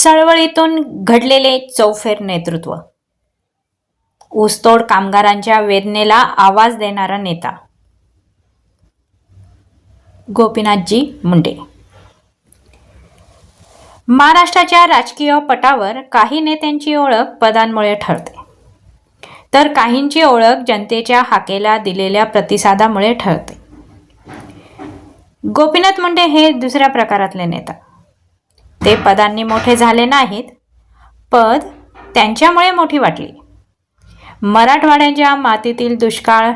चळवळीतून घडलेले चौफेर नेतृत्व, ऊसतोड कामगारांच्या वेदनेला आवाज देणारा नेता गोपीनाथजी मुंडे. महाराष्ट्राच्या राजकीय पटावर काही नेत्यांची ओळख पदांमुळे ठरते, तर काहींची ओळख जनतेच्या हाकेला दिलेल्या प्रतिसादामुळे ठरते. गोपीनाथ मुंडे हे दुसऱ्या प्रकारातले नेता. ते पदांनी मोठे झाले नाहीत, पद त्यांच्यामुळे मोठी वाटली. मराठवाड्याच्या मातीतील दुष्काळ,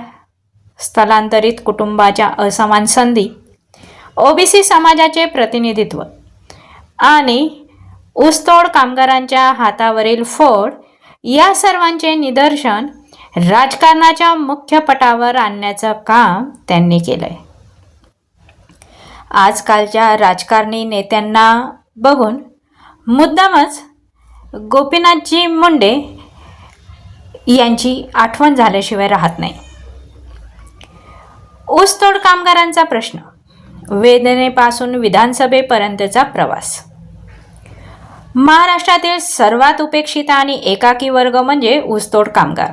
स्थलांतरित कुटुंबाच्या असमान संधी, ओबीसी समाजाचे प्रतिनिधित्व आणि ऊसतोड कामगारांच्या हातावरील फोड या सर्वांचे निदर्शन राजकारणाच्या मुख्य पटावर आणण्याचं काम त्यांनी केलंय. आजकालच्या राजकारणी नेत्यांना बघून मुद्दामच गोपीनाथजी मुंडे यांची आठवण झाल्याशिवाय राहत नाही. ऊसतोड कामगारांचा प्रश्न, वेदनेपासून विधानसभेपर्यंतचा प्रवास. महाराष्ट्रातील सर्वात उपेक्षित आणि एकाकी वर्ग म्हणजे ऊसतोड कामगार.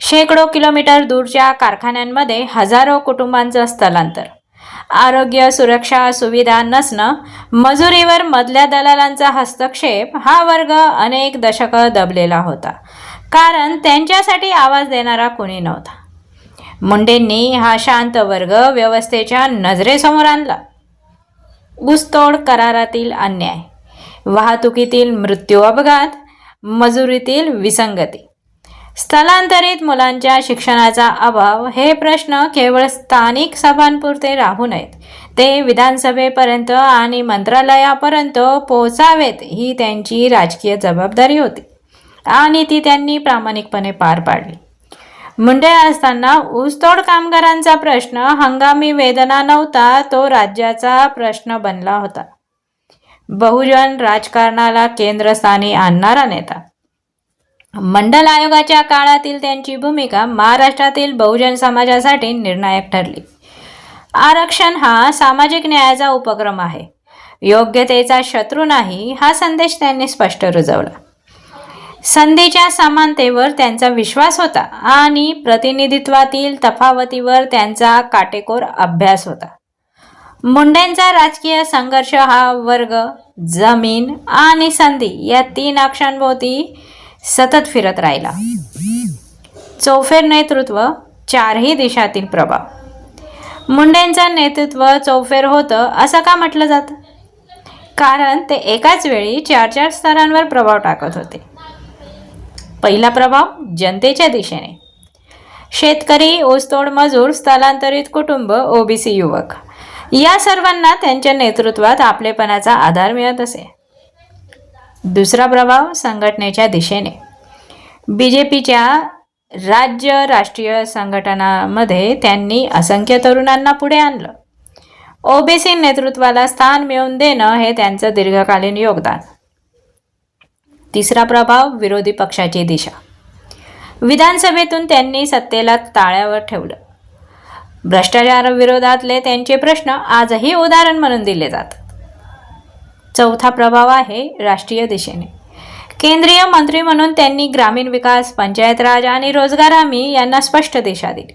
शेकडो किलोमीटर दूरच्या कारखान्यांमध्ये हजारो कुटुंबांचं स्थलांतर, आरोग्य सुरक्षा सुविधा नसणं, मजुरीवर मधल्या दलालांचा हस्तक्षेप, हा वर्ग अनेक दशकं दबलेला होता, कारण त्यांच्यासाठी आवाज देणारा कोणी नव्हता. मुंडेंनी हा शांत वर्ग व्यवस्थेच्या नजरेसमोर आणला. ऊसतोड करारातील अन्याय, वाहतुकीतील मृत्यू अपघात, मजुरीतील विसंगती, स्थलांतरित मुलांच्या शिक्षणाचा अभाव हे प्रश्न केवळ स्थानिक सभांपुरते राहू नयेत, ते विधानसभेपर्यंत आणि मंत्रालयापर्यंत पोहोचावेत ही त्यांची राजकीय जबाबदारी होती आणि ती त्यांनी प्रामाणिकपणे पार पाडली. मुंडे असताना ऊसतोड कामगारांचा प्रश्न हंगामी वेदना नव्हता, तो राज्याचा प्रश्न बनला होता. बहुजन राजकारणाला केंद्रस्थानी आणणारा नेता. मंडल आयोगाच्या काळातील त्यांची भूमिका महाराष्ट्रातील बहुजन समाजासाठी निर्णायक ठरली. आरक्षण हा सामाजिक न्यायाचा उपक्रम आहे, योग्यतेचा शत्रू नाही, हा संदेश त्यांनी स्पष्ट रुजवला. संधीच्या समानतेवर त्यांचा विश्वास होता आणि प्रतिनिधित्वातील तफावतीवर त्यांचा काटेकोर अभ्यास होता. मुंडेंचा राजकीय संघर्ष हा वर्ग, जमीन आणि संधी या तीन अक्षांभोवती सतत फिरत राहिला. चौफेर नेतृत्व, चारही दिशातील प्रभाव. मुंडेंचं नेतृत्व चौफेर होतं असं का म्हटलं जातं? कारण ते एकाच वेळी चार स्तरांवर प्रभाव टाकत होते. पहिला प्रभाव जनतेच्या दिशेने. शेतकरी, ऊसतोड मजूर, स्थलांतरित कुटुंब, ओबीसी युवक या सर्वांना त्यांच्या नेतृत्वात आपलेपणाचा आधार मिळत असे. दुसरा प्रभाव संघटनेच्या दिशेने. बीजेपीच्या राज्य राष्ट्रीय संघटनांमध्ये त्यांनी असंख्य तरुणांना पुढे आणलं. ओबीसी नेतृत्वाला स्थान मिळवून देणं हे त्यांचं दीर्घकालीन योगदान. तिसरा प्रभाव विरोधी पक्षाची दिशा. विधानसभेतून त्यांनी सत्तेला ताळ्यावर ठेवलं. भ्रष्टाचाराविरोधातले त्यांचे प्रश्न आजही उदाहरण म्हणून दिले जातात. चौथा प्रभाव आहे राष्ट्रीय दिशेने. केंद्रीय मंत्री म्हणून त्यांनी ग्रामीण विकास, पंचायत राज आणि रोजगार हमी यांना स्पष्ट दिशा दिली.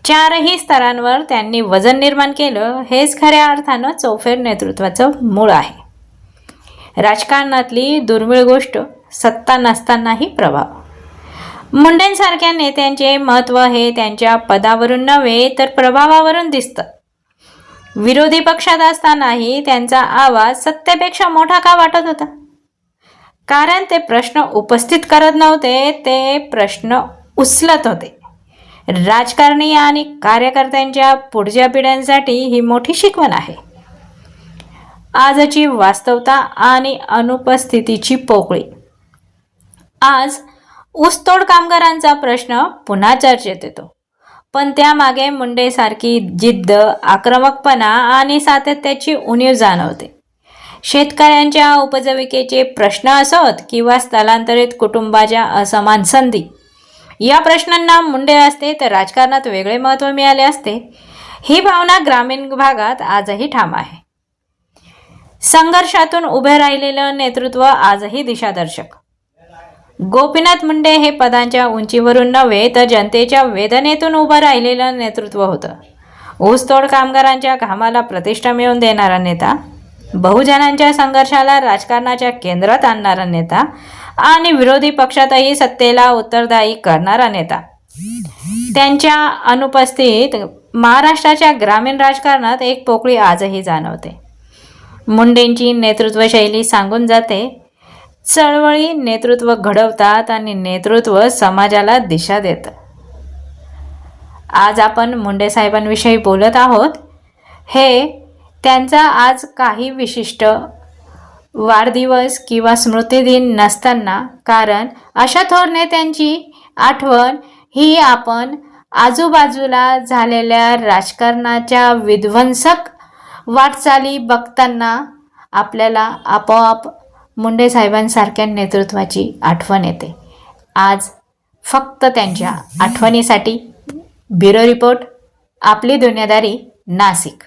चारही स्तरांवर त्यांनी वजन निर्माण केलं. हेच खऱ्या अर्थानं चौफेर नेतृत्वाचं मूळ आहे. राजकारणातली दुर्मिळ गोष्ट, सत्ता नसतानाही प्रभाव. मुंडेंसारख्या नेत्यांचे महत्त्व हे त्यांच्या पदावरून नव्हे तर प्रभावावरून दिसतं. विरोधी पक्षात असतानाही त्यांचा आवाज सत्तेपेक्षा मोठा का वाटत होता? कारण ते प्रश्न उपस्थित करत नव्हते, ते प्रश्न उचलत होते. राजकारणी आणि कार्यकर्त्यांच्या पुढच्या पिढ्यांसाठी ही मोठी शिकवण आहे. आजची वास्तवता आणि अनुपस्थितीची पोकळी. आज ऊसतोड कामगारांचा प्रश्न पुन्हा चर्चेत येतो, पण त्यामागे मुंडेसारखी जिद्द, आक्रमकपणा आणि सातत्याची उणीव जाणवते. शेतकऱ्यांच्या उपजीविकेचे प्रश्न असोत किंवा स्थलांतरित कुटुंबाच्या असमान संधी, या प्रश्नांना मुंडे असते तर राजकारणात वेगळे महत्त्व मिळाले असते. ही भावना ग्रामीण भागात आजही ठाम आहे. संघर्षातून उभे राहिलेलं नेतृत्व आजही दिशादर्शक. गोपीनाथ मुंडे हे पदांच्या उंचीवरून नव्हे तर जनतेच्या वेदनेतून उभं राहिलेलं नेतृत्व होतं. ऊसतोड कामगारांच्या घामाला प्रतिष्ठा मिळवून देणारा नेता, बहुजनांच्या संघर्षाला राजकारणाच्या केंद्रात आणणारा नेता आणि विरोधी पक्षातही सत्तेला उत्तरदायी करणारा नेता. त्यांच्या अनुपस्थित महाराष्ट्राच्या ग्रामीण राजकारणात एक पोकळी आजही जाणवते. मुंडेंची नेतृत्व शैली सांगून जाते, चळवळी नेतृत्व घडवतात आणि नेतृत्व समाजाला दिशा देतं. आज आपण मुंडे साहेबांविषयी बोलत आहोत. हे त्यांचा आज काही विशिष्ट वाढदिवस किंवा स्मृतिदिन नसताना, कारण अशा थोर नेत्यांची आठवण ही आपण आजूबाजूला झालेल्या राजकारणाच्या विध्वंसक वाटचाली बघताना आपल्याला आपोआप मुंडे साहेबांसारख्या नेतृत्वाची आठवण येते. आज फक्त त्यांच्या आठवणीसाठी ब्युरो रिपोर्ट, आपली दुनियादारी, नाशिक.